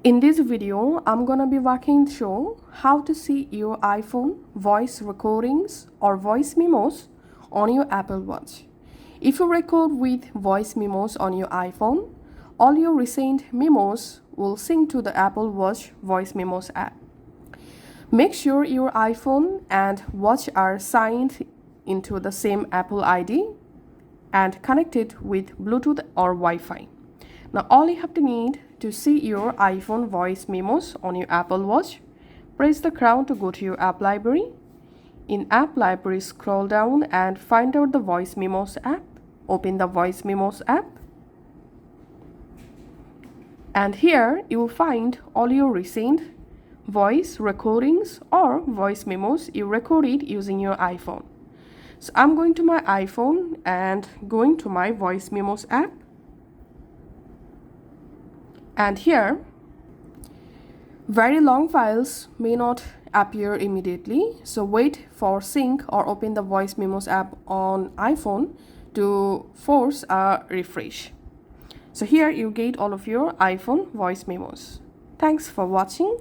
In this video, I'm gonna be walking through how to see your iPhone voice recordings or voice memos on your Apple Watch. If you record with voice memos on your iPhone, all your recent memos will sync to the Apple Watch Voice Memos app. Make sure your iPhone and watch are signed into the same Apple ID and connected with Bluetooth or Wi-Fi. Now all you have to need to see your iPhone voice memos on your Apple Watch, press the crown to go to your app library. In app library, scroll down and find out the voice memos app. Open the voice memos app. And here you will find all your recent voice recordings or voice memos you recorded using your iPhone. So I'm going to my iPhone and going to my voice memos app. And here, very long files may not appear immediately. So wait for sync or open the voice memos app on iPhone to force a refresh. So here you get all of your iPhone voice memos. Thanks for watching.